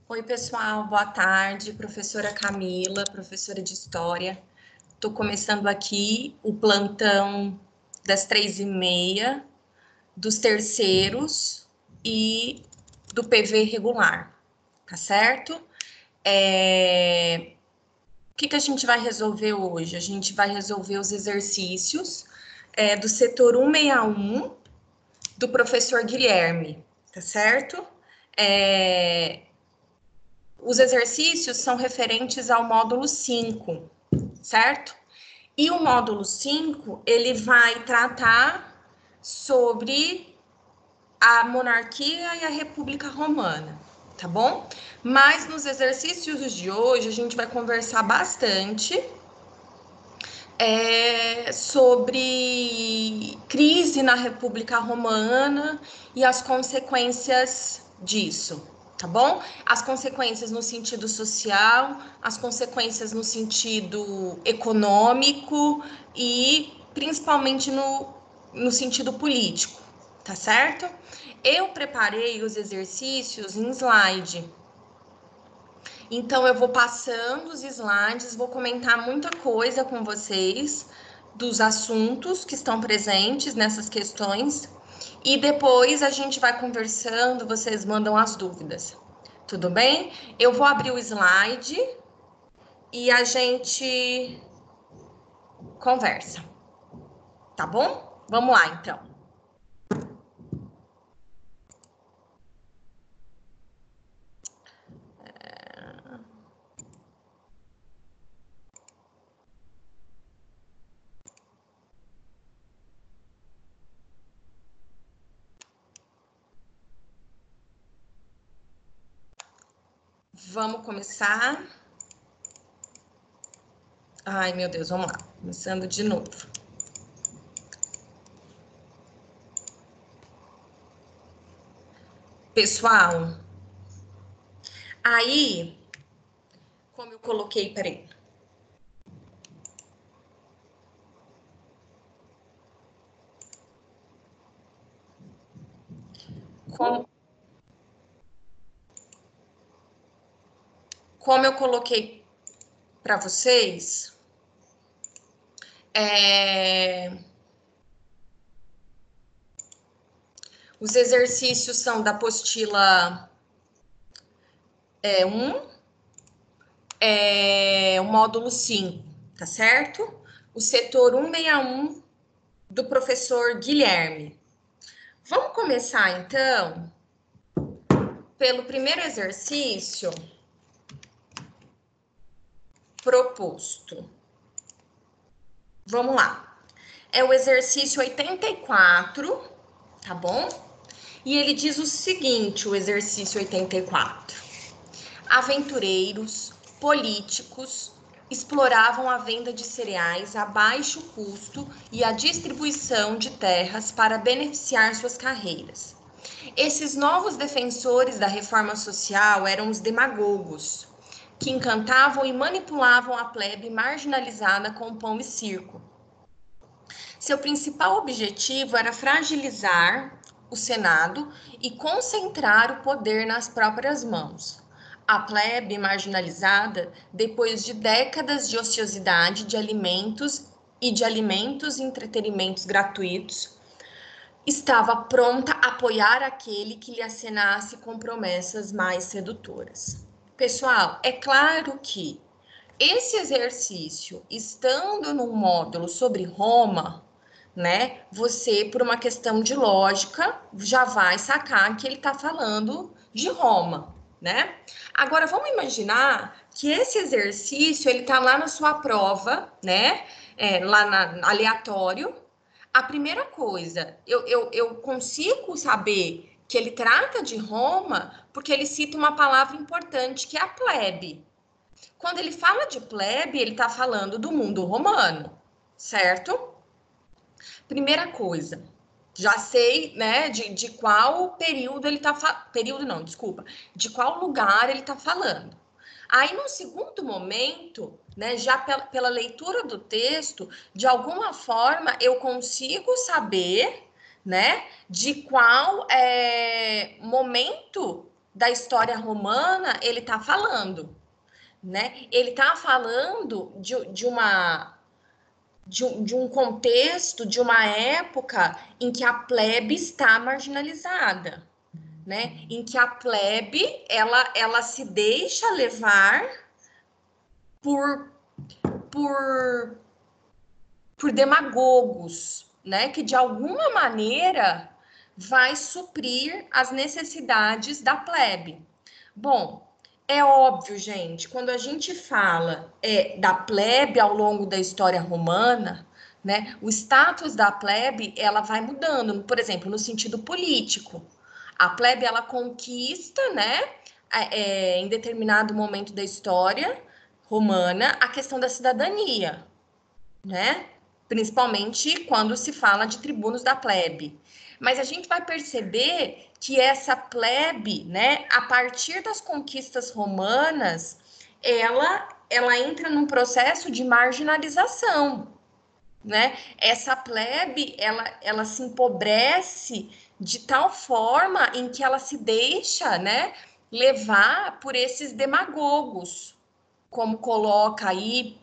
Oi, pessoal, boa tarde. Professora Camila, professora de História. Estou começando aqui o plantão das 3h30, dos terceiros e do PV regular, tá certo? O que a gente vai resolver hoje? A gente vai resolver os exercícios do setor 161 do professor Guilherme, tá certo? Os exercícios são referentes ao módulo 5, certo? E o módulo 5, ele vai tratar sobre a monarquia e a República Romana, tá bom? Mas nos exercícios de hoje, a gente vai conversar bastante sobre crise na República Romana e as consequências disso, tá bom? As consequências no sentido social, as consequências no sentido econômico e principalmente no sentido político, tá certo? Eu preparei os exercícios em slide. Então, eu vou passando os slides, vou comentar muita coisa com vocês dos assuntos que estão presentes nessas questões e depois a gente vai conversando, vocês mandam as dúvidas. Tudo bem? Eu vou abrir o slide e a gente conversa. Tá bom? Vamos lá, então. Vamos começar. Ai, meu Deus, vamos lá. Começando de novo. Pessoal, aí, como eu coloquei, peraí. Como eu coloquei para vocês, os exercícios são da apostila 1, o módulo 5, tá certo? O setor 161 do professor Guilherme. Vamos começar, então, pelo primeiro exercício proposto. Vamos lá. É o exercício 84, tá bom? E ele diz o seguinte, o exercício 84. Aventureiros, políticos, exploravam a venda de cereais a baixo custo e a distribuição de terras para beneficiar suas carreiras. Esses novos defensores da reforma social eram os demagogos, que encantavam e manipulavam a plebe marginalizada com pão e circo. Seu principal objetivo era fragilizar o Senado e concentrar o poder nas próprias mãos. A plebe marginalizada, depois de décadas de ociosidade de alimentos e entretenimentos gratuitos, estava pronta a apoiar aquele que lhe acenasse com promessas mais sedutoras. Pessoal, é claro que esse exercício, estando num módulo sobre Roma, né, você, por uma questão de lógica, já vai sacar que ele está falando de Roma, né? Agora, vamos imaginar que esse exercício, ele está lá na sua prova, né, aleatório. A primeira coisa, eu consigo saber que ele trata de Roma porque ele cita uma palavra importante, que é a plebe. Quando ele fala de plebe, ele está falando do mundo romano, certo? Primeira coisa, já sei, né, de qual período ele está falando. Período não, desculpa. De qual lugar ele está falando. Aí, no segundo momento, né, já pela leitura do texto, de alguma forma eu consigo saber, né, de qual momento, da história romana ele está falando, né? Ele está falando de um contexto, de uma época em que a plebe está marginalizada, né? Em que a plebe ela se deixa levar por demagogos, né? Que de alguma maneira vai suprir as necessidades da plebe. Bom, é óbvio, gente, quando a gente fala da plebe ao longo da história romana, né, o status da plebe ela vai mudando, por exemplo, no sentido político. A plebe ela conquista, né, em determinado momento da história romana, a questão da cidadania, né? Principalmente quando se fala de tribunos da plebe. Mas a gente vai perceber que essa plebe, né, a partir das conquistas romanas, ela entra num processo de marginalização, né? Essa plebe, ela se empobrece de tal forma em que ela se deixa, né, levar por esses demagogos, como coloca aí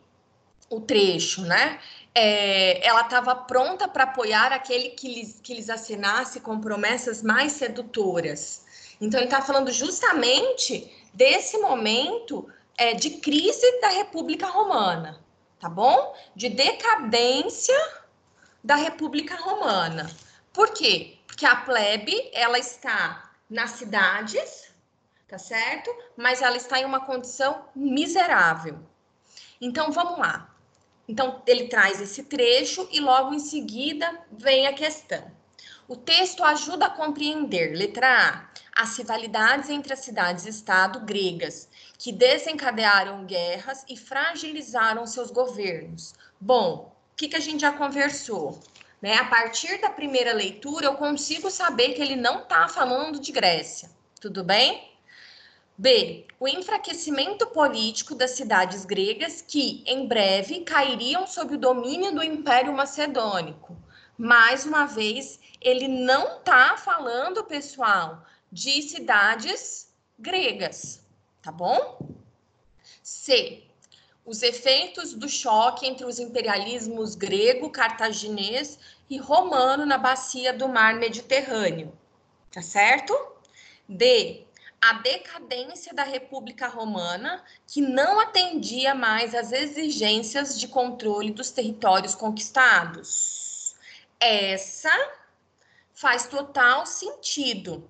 o trecho, né? Ela estava pronta para apoiar aquele que lhes assinasse com promessas mais sedutoras. Então, ele está falando justamente desse momento de crise da República Romana, tá bom? De decadência da República Romana. Por quê? Porque a plebe, ela está nas cidades, tá certo? Mas ela está em uma condição miserável. Então, vamos lá. Então, ele traz esse trecho e logo em seguida vem a questão. O texto ajuda a compreender, letra A, as rivalidades entre as cidades-estado gregas, que desencadearam guerras e fragilizaram seus governos. Bom, o que a gente já conversou? Né? A partir da primeira leitura, eu consigo saber que ele não está falando de Grécia. Tudo bem? B. O enfraquecimento político das cidades gregas que, em breve, cairiam sob o domínio do Império Macedônico. Mais uma vez, ele não está falando, pessoal, de cidades gregas, tá bom? C. Os efeitos do choque entre os imperialismos grego, cartaginês e romano na bacia do mar Mediterrâneo, tá certo? D. A decadência da República Romana, que não atendia mais às exigências de controle dos territórios conquistados. Essa faz total sentido.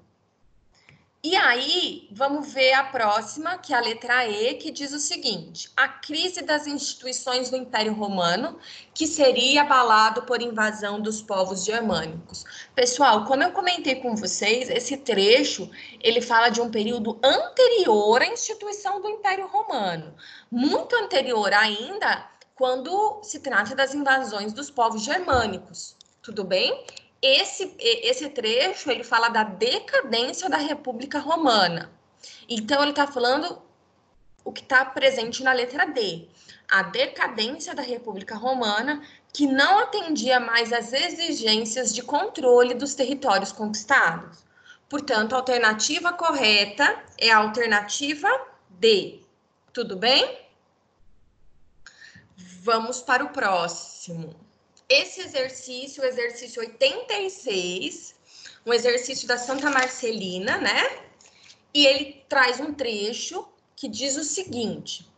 E aí, vamos ver a próxima, que é a letra E, que diz o seguinte: a crise das instituições do Império Romano, que seria abalado por invasão dos povos germânicos. Pessoal, como eu comentei com vocês, esse trecho, ele fala de um período anterior à instituição do Império Romano, muito anterior ainda, quando se trata das invasões dos povos germânicos. Tudo bem? Esse trecho, ele fala da decadência da República Romana. Então, ele está falando o que está presente na letra D. A decadência da República Romana, que não atendia mais às exigências de controle dos territórios conquistados. Portanto, a alternativa correta é a alternativa D. Tudo bem? Vamos para o próximo. Esse exercício, o exercício 86, um exercício da Santa Marcelina, né? E ele traz um trecho que diz o seguinte: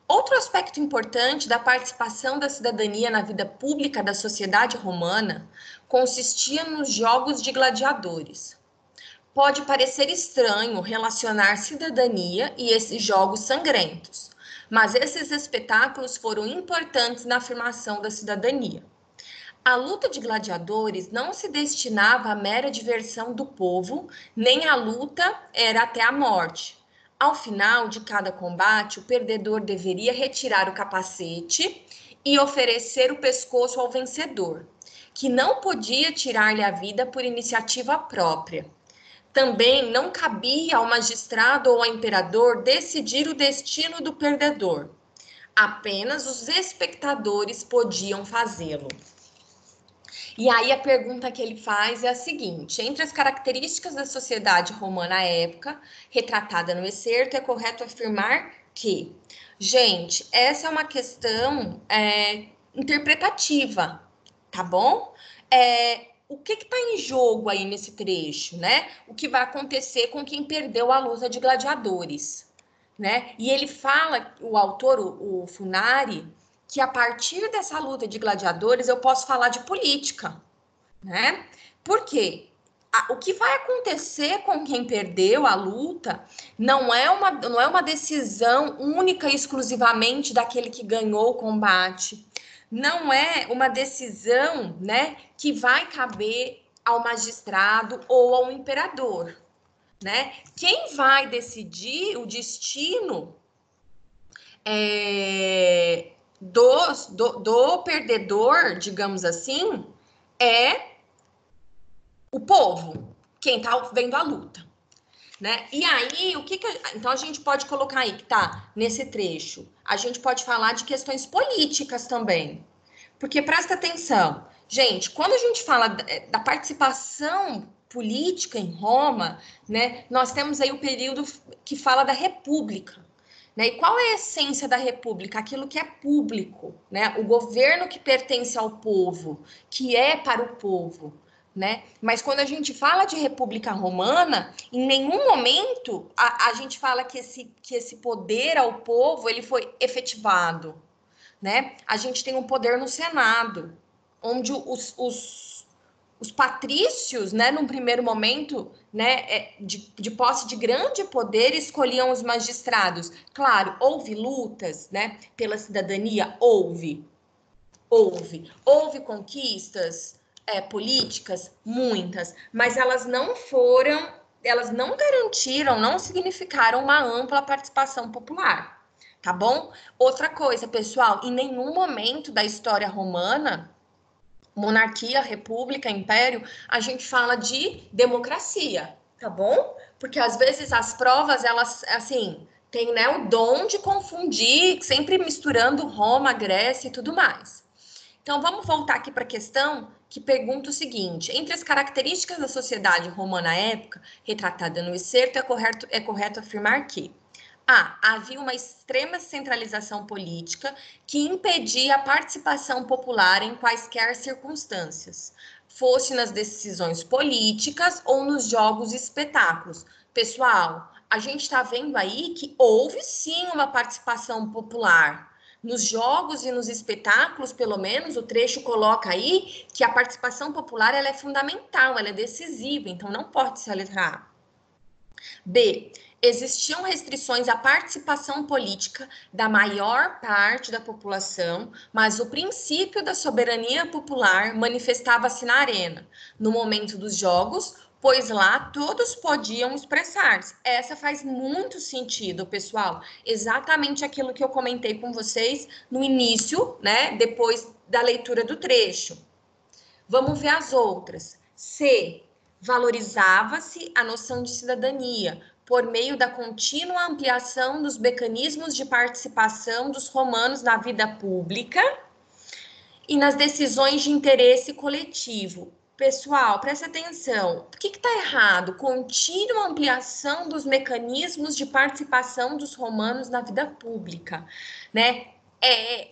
outro aspecto importante da participação da cidadania na vida pública da sociedade romana consistia nos jogos de gladiadores. Pode parecer estranho relacionar cidadania e esses jogos sangrentos, mas esses espetáculos foram importantes na afirmação da cidadania. A luta de gladiadores não se destinava à mera diversão do povo, nem a luta era até a morte. Ao final de cada combate, o perdedor deveria retirar o capacete e oferecer o pescoço ao vencedor, que não podia tirar-lhe a vida por iniciativa própria. Também não cabia ao magistrado ou ao imperador decidir o destino do perdedor. Apenas os espectadores podiam fazê-lo. E aí a pergunta que ele faz é a seguinte: entre as características da sociedade romana à época, retratada no excerto, é correto afirmar que... Gente, essa é uma questão interpretativa, tá bom? O que está em jogo aí nesse trecho, né? O que vai acontecer com quem perdeu a luta de gladiadores, né? E ele fala, o autor, o Funari, que a partir dessa luta de gladiadores eu posso falar de política, né? Por quê? O que vai acontecer com quem perdeu a luta não é uma decisão única e exclusivamente daquele que ganhou o combate. Não é uma decisão, né, que vai caber ao magistrado ou ao imperador, né? Quem vai decidir o destino do perdedor, digamos assim, é o povo, quem está vendo a luta, né? E aí, então a gente pode colocar aí que tá nesse trecho, a gente pode falar de questões políticas também, porque presta atenção, gente, quando a gente fala da participação política em Roma, né, nós temos aí o período que fala da República, né? E qual é a essência da República? Aquilo que é público, né? O governo que pertence ao povo, que é para o povo, né? Mas quando a gente fala de República Romana, em nenhum momento a gente fala que esse poder ao povo ele foi efetivado, né? A gente tem um poder no Senado, onde os patrícios, né, num primeiro momento, né, de posse de grande poder, escolhiam os magistrados. Claro, houve lutas, né, pela cidadania, houve conquistas políticas, muitas, mas elas não garantiram, não significaram uma ampla participação popular, tá bom? Outra coisa, pessoal, em nenhum momento da história romana, monarquia, república, império, a gente fala de democracia, tá bom? Porque às vezes as provas, elas, assim, têm, né, o dom de confundir, sempre misturando Roma, Grécia e tudo mais. Então, vamos voltar aqui para a questão que pergunta o seguinte: entre as características da sociedade romana à época, retratada no excerto, é correto afirmar que havia uma extrema centralização política que impedia a participação popular em quaisquer circunstâncias, fosse nas decisões políticas ou nos jogos e espetáculos. Pessoal, a gente está vendo aí que houve sim uma participação popular. Nos jogos e nos espetáculos, pelo menos, o trecho coloca aí que a participação popular ela é fundamental, ela é decisiva, então não pode se aletrar. B. Existiam restrições à participação política da maior parte da população, mas o princípio da soberania popular manifestava-se na arena, no momento dos jogos, pois lá todos podiam expressar-se. Essa faz muito sentido, pessoal. Exatamente aquilo que eu comentei com vocês no início, né? Depois da leitura do trecho. Vamos ver as outras. C. Valorizava-se a noção de cidadania por meio da contínua ampliação dos mecanismos de participação dos romanos na vida pública e nas decisões de interesse coletivo. Pessoal, presta atenção. O que está errado? Contínua ampliação dos mecanismos de participação dos romanos na vida pública, né?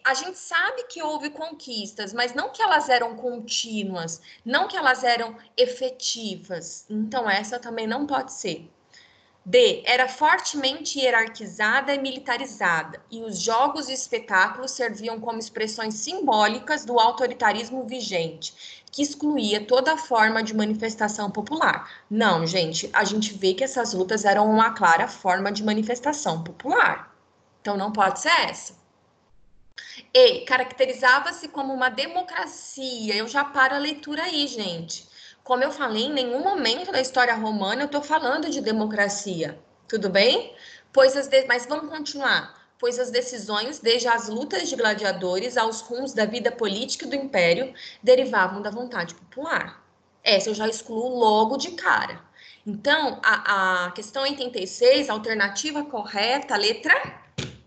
A gente sabe que houve conquistas, mas não que elas eram contínuas, não que elas eram efetivas. Então, essa também não pode ser. D. Era fortemente hierarquizada e militarizada, e os jogos e espetáculos serviam como expressões simbólicas do autoritarismo vigente, que excluía toda forma de manifestação popular. Não, gente, a gente vê que essas lutas eram uma clara forma de manifestação popular. Então, não pode ser essa. E caracterizava-se como uma democracia. Eu já paro a leitura aí, gente. Como eu falei, em nenhum momento da história romana eu estou falando de democracia. Tudo bem? Mas vamos continuar. Pois as decisões, desde as lutas de gladiadores aos rumos da vida política do império, derivavam da vontade popular. Essa eu já excluo logo de cara. Então, a questão 86, a alternativa correta, letra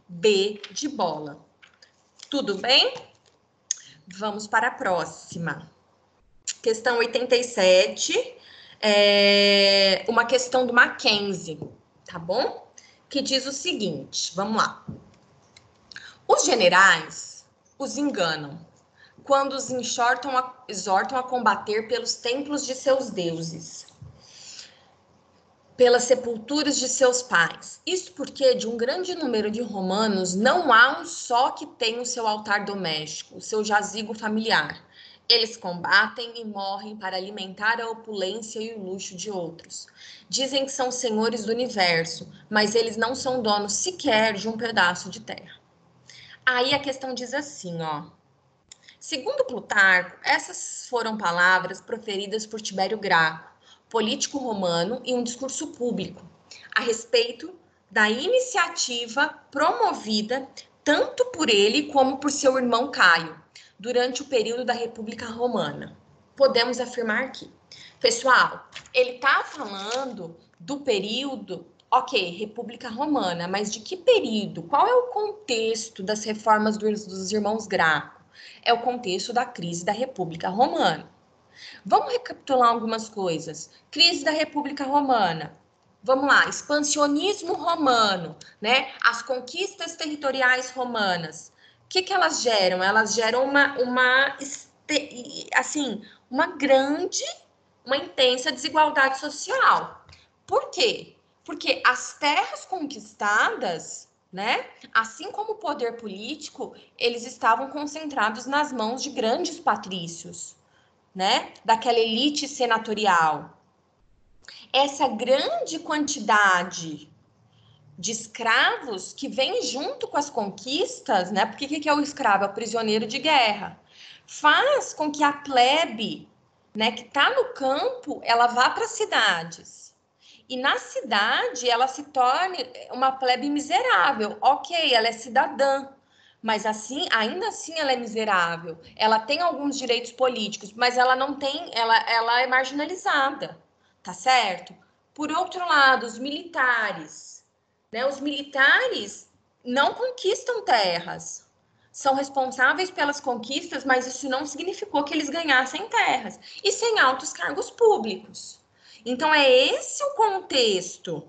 B de bola. Tudo bem? Vamos para a próxima. Questão 87, uma questão do Mackenzie, tá bom? Que diz o seguinte, vamos lá. Os generais os enganam quando os exortam a combater pelos templos de seus deuses, pelas sepulturas de seus pais. Isto porque de um grande número de romanos não há um só que tenha o seu altar doméstico, o seu jazigo familiar. Eles combatem e morrem para alimentar a opulência e o luxo de outros. Dizem que são senhores do universo, mas eles não são donos sequer de um pedaço de terra. Aí a questão diz assim, ó. Segundo Plutarco, essas foram palavras proferidas por Tibério Graco, político romano, em um discurso público, a respeito da iniciativa promovida tanto por ele como por seu irmão Caio, durante o período da República Romana. Podemos afirmar que, pessoal, ele está falando do período, ok, República Romana, mas de que período? Qual é o contexto das reformas dos irmãos Graco? É o contexto da crise da República Romana. Vamos recapitular algumas coisas. Crise da República Romana. Vamos lá, expansionismo romano, né? As conquistas territoriais romanas. O que elas geram? Elas geram uma intensa desigualdade social. Por quê? Porque as terras conquistadas, né, assim como o poder político, eles estavam concentrados nas mãos de grandes patrícios, né, daquela elite senatorial. Essa grande quantidade de escravos que vem junto com as conquistas, né, porque o que é o escravo? É o prisioneiro de guerra. Faz com que a plebe, né, que está no campo, ela vá para as cidades. E na cidade, ela se torne uma plebe miserável. Ok, ela é cidadã, mas assim, ainda assim ela é miserável. Ela tem alguns direitos políticos, mas ela não tem, ela é marginalizada, tá certo? Por outro lado, os militares, né? Os militares não conquistam terras. São responsáveis pelas conquistas, mas isso não significou que eles ganhassem terras e sem altos cargos públicos. Então, é esse o contexto.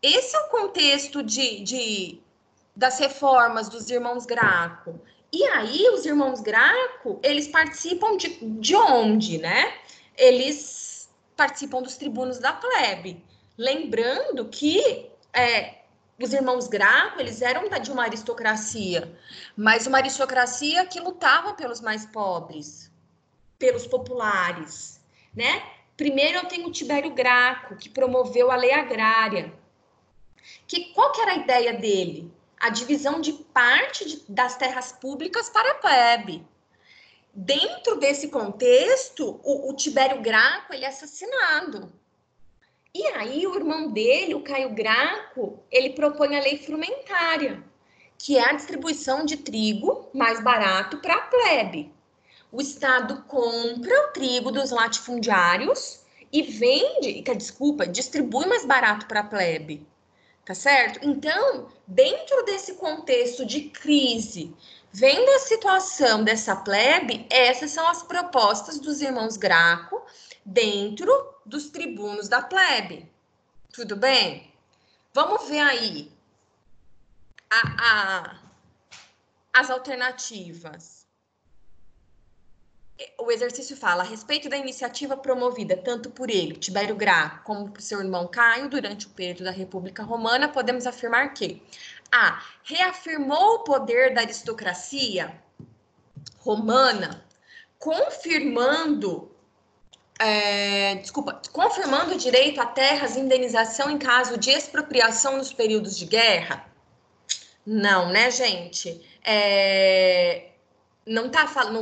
Esse é o contexto das reformas dos irmãos Graco. E aí, os irmãos Graco, eles participam de onde, né? Eles participam dos tribunos da plebe. Lembrando que os irmãos Graco, eles eram de uma aristocracia, mas uma aristocracia que lutava pelos mais pobres, pelos populares, né? Primeiro eu tenho o Tibério Graco, que promoveu a lei agrária. Qual que era a ideia dele? A divisão de parte das terras públicas para a plebe. Dentro desse contexto, o Tibério Graco ele é assassinado. E aí o irmão dele, o Caio Graco, ele propõe a lei frumentária, que é a distribuição de trigo mais barato para a plebe. O Estado compra o trigo dos latifundiários e distribui mais barato para a plebe. Tá certo? Então, dentro desse contexto de crise, vendo a situação dessa plebe, essas são as propostas dos irmãos Graco dentro dos tribunos da plebe. Tudo bem? Vamos ver aí as alternativas. O exercício fala a respeito da iniciativa promovida tanto por ele, Tibério Graco, como por seu irmão Caio, durante o período da República Romana, podemos afirmar que A. Reafirmou o poder da aristocracia romana, confirmando o direito a terras e indenização em caso de expropriação nos períodos de guerra? Não, né, gente? Não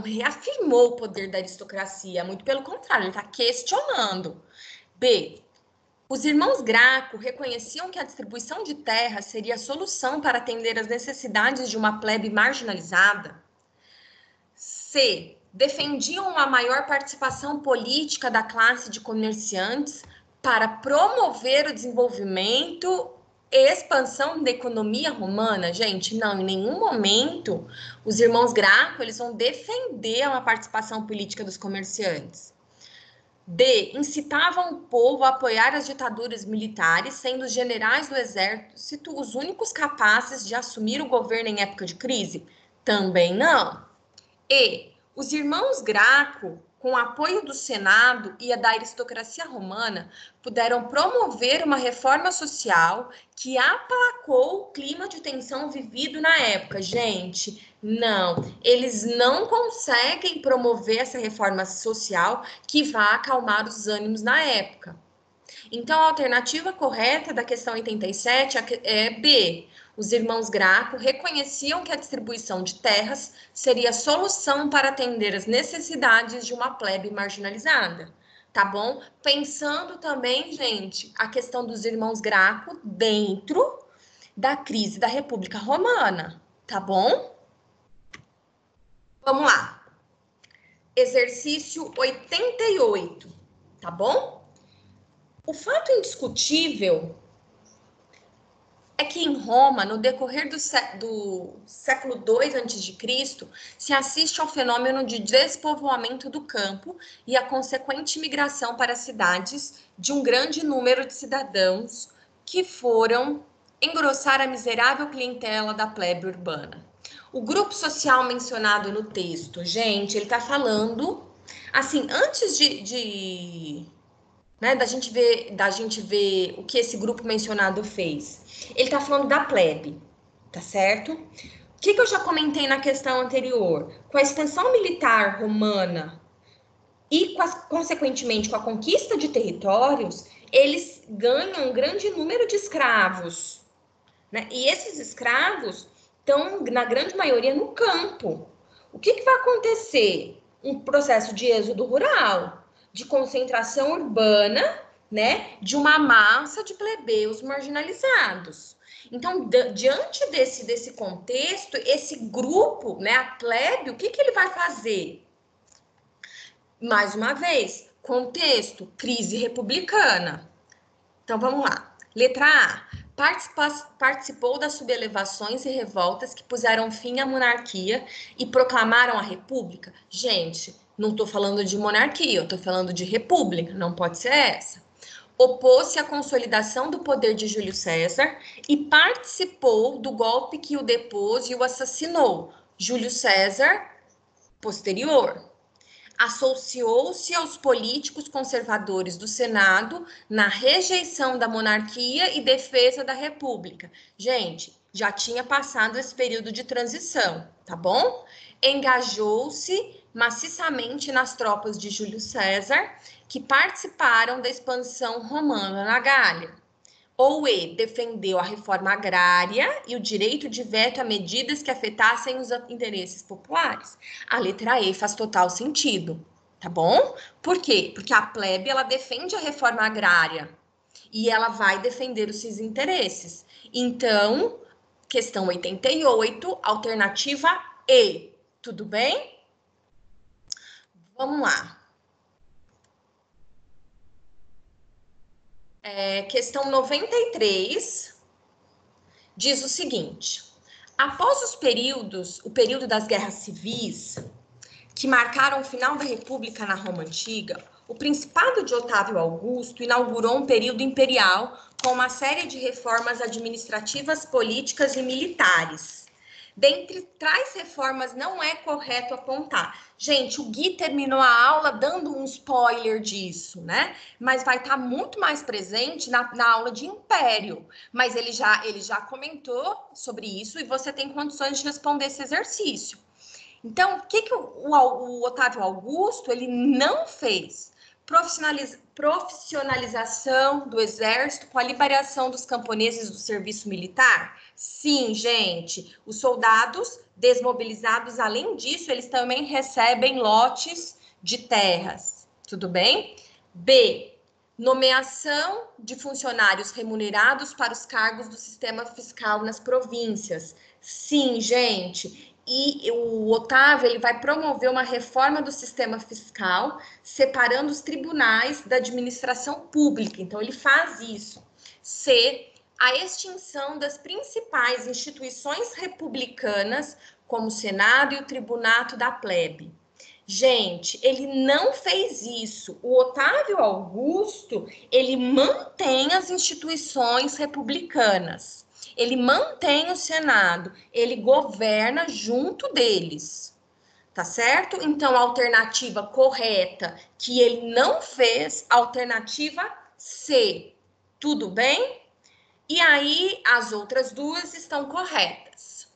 reafirmou o poder da aristocracia, muito pelo contrário, ele está questionando. B. Os irmãos Graco reconheciam que a distribuição de terras seria a solução para atender às necessidades de uma plebe marginalizada. C. Defendiam uma maior participação política da classe de comerciantes para promover o desenvolvimento expansão da economia romana, gente, não, em nenhum momento os irmãos Graco, eles vão defender uma participação política dos comerciantes. B, incitavam o povo a apoiar as ditaduras militares, sendo os generais do exército os únicos capazes de assumir o governo em época de crise? Também não. E os irmãos Graco, com o apoio do Senado e da aristocracia romana, puderam promover uma reforma social que aplacou o clima de tensão vivido na época. Gente, não, eles não conseguem promover essa reforma social que vá acalmar os ânimos na época. Então, a alternativa correta da questão 87 é B. Os irmãos Graco reconheciam que a distribuição de terras seria a solução para atender as necessidades de uma plebe marginalizada, tá bom? Pensando também, gente, a questão dos irmãos Graco dentro da crise da República Romana, tá bom? Vamos lá. Exercício 88, tá bom? O fato indiscutível é que em Roma, no decorrer do século II a.C., se assiste ao fenômeno de despovoamento do campo e a consequente migração para as cidades de um grande número de cidadãos que foram engrossar a miserável clientela da plebe urbana. O grupo social mencionado no texto, gente, ele está falando, assim, antes da gente ver o que esse grupo mencionado fez. Ele está falando da plebe, tá certo? O que eu já comentei na questão anterior? Com a expansão militar romana e, consequentemente, com a conquista de territórios, eles ganham um grande número de escravos, né? E esses escravos estão, na grande maioria, no campo. O que vai acontecer? Um processo de êxodo rural, de concentração urbana, né, de uma massa de plebeus marginalizados. Então, diante desse contexto, esse grupo, né, a plebe, o que ele vai fazer? Mais uma vez, contexto, crise republicana. Então, vamos lá. Letra A. Participou das sublevações e revoltas que puseram fim à monarquia e proclamaram a república? Gente, não estou falando de monarquia, eu estou falando de república, não pode ser essa. Opôs-se à consolidação do poder de Júlio César e participou do golpe que o depôs e o assassinou. Júlio César, posterior. Associou-se aos políticos conservadores do Senado na rejeição da monarquia e defesa da República. Gente, já tinha passado esse período de transição, tá bom? Engajou-se maciçamente nas tropas de Júlio César, que participaram da expansão romana na Gália. Ou E, defendeu a reforma agrária e o direito de veto a medidas que afetassem os interesses populares. A letra E faz total sentido, tá bom? Por quê? Porque a plebe, ela defende a reforma agrária e ela vai defender os seus interesses. Então, questão 88, alternativa E. Tudo bem? Vamos lá. Questão 93 diz o seguinte: após o período das guerras civis, que marcaram o final da República na Roma Antiga, o Principado de Otávio Augusto inaugurou um período imperial com uma série de reformas administrativas, políticas e militares. Dentre tais reformas, não é correto apontar. Gente, o Gui terminou a aula dando um spoiler disso, né? Mas vai estar muito mais presente na aula de Império. Mas ele já comentou sobre isso e você tem condições de responder esse exercício. Então, o que o Otávio Augusto ele não fez? Profissionalização do exército com a liberação dos camponeses do serviço militar? Sim, gente. Os soldados desmobilizados, além disso, eles também recebem lotes de terras. Tudo bem? B. Nomeação de funcionários remunerados para os cargos do sistema fiscal nas províncias. Sim, gente. E o Otávio ele vai promover uma reforma do sistema fiscal, separando os tribunais da administração pública. Então, ele faz isso. C. a extinção das principais instituições republicanas, como o Senado e o Tribunato da Plebe. Gente, ele não fez isso. O Otávio Augusto, ele mantém as instituições republicanas. Ele mantém o Senado, ele governa junto deles. Tá certo? Então, a alternativa correta que ele não fez, alternativa C. Tudo bem? E aí, as outras duas estão corretas.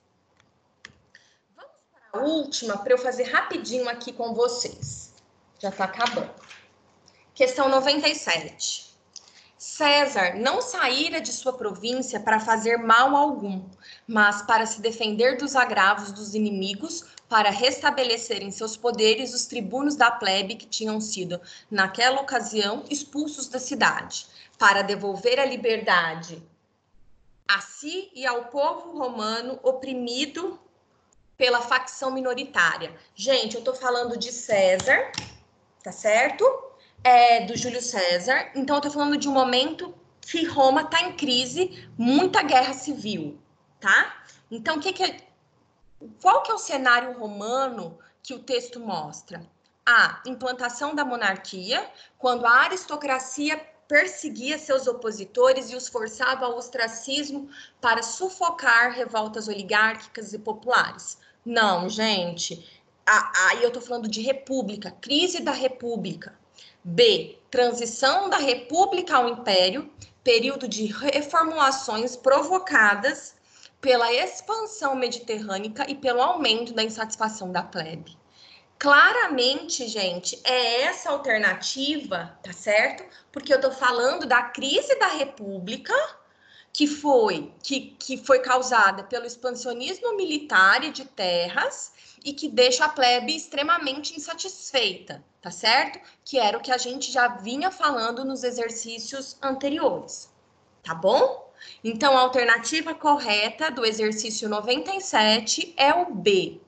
Vamos para a última, para eu fazer rapidinho aqui com vocês. Já está acabando. Questão 97. César não saíra de sua província para fazer mal algum, mas para se defender dos agravos dos inimigos, para restabelecer em seus poderes os tribunos da plebe que tinham sido, naquela ocasião, expulsos da cidade, para devolver a liberdade a si e ao povo romano oprimido pela facção minoritária. Gente, eu tô falando de César, tá certo? Do Júlio César. Então, eu tô falando de um momento que Roma tá em crise, muita guerra civil, tá? Então, qual que é o cenário romano que o texto mostra? A implantação da monarquia, quando a aristocracia perseguia seus opositores e os forçava ao ostracismo para sufocar revoltas oligárquicas e populares. Não, gente. Aí eu tô falando de república, crise da república. B, transição da república ao império, período de reformulações provocadas pela expansão mediterrânea e pelo aumento da insatisfação da plebe. Claramente, gente, é essa alternativa, tá certo? Porque eu tô falando da crise da República, que foi causada pelo expansionismo militar e de terras e que deixa a plebe extremamente insatisfeita, tá certo? Que era o que a gente já vinha falando nos exercícios anteriores, tá bom? Então, a alternativa correta do exercício 97 é o B.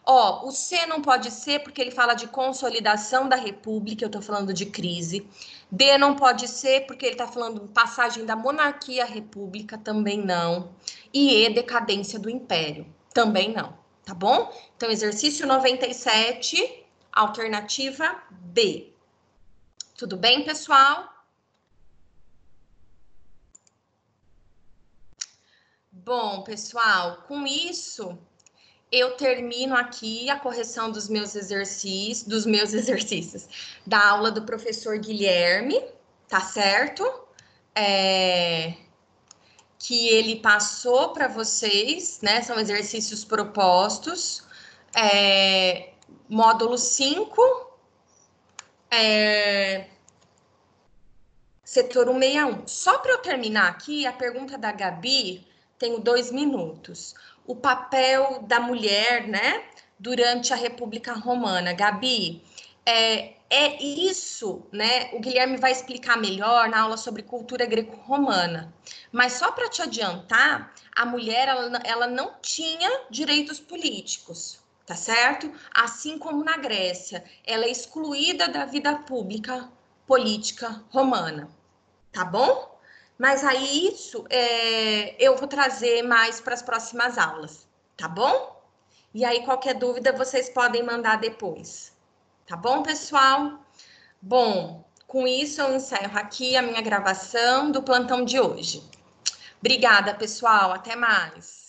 O C não pode ser porque ele fala de consolidação da república, eu tô falando de crise. D não pode ser porque ele tá falando de passagem da monarquia à república, também não. E E, decadência do império, também não, tá bom? Então, exercício 97, alternativa B. Tudo bem, pessoal? Bom, pessoal, com isso eu termino aqui a correção dos meus exercícios, da aula do professor Guilherme, tá certo? Que ele passou para vocês, né? São exercícios propostos. Módulo 5, setor 161. Só para eu terminar aqui, a pergunta da Gabi, tenho 2 minutos. O papel da mulher, né, durante a República Romana. Gabi, isso, né? O Guilherme vai explicar melhor na aula sobre cultura greco-romana. Mas só para te adiantar, a mulher ela não tinha direitos políticos, tá certo? Assim como na Grécia, ela é excluída da vida pública política romana, tá bom? Mas aí isso eu vou trazer mais para as próximas aulas, tá bom? E aí qualquer dúvida vocês podem mandar depois, tá bom, pessoal? Bom, com isso eu encerro aqui a minha gravação do plantão de hoje. Obrigada, pessoal, até mais.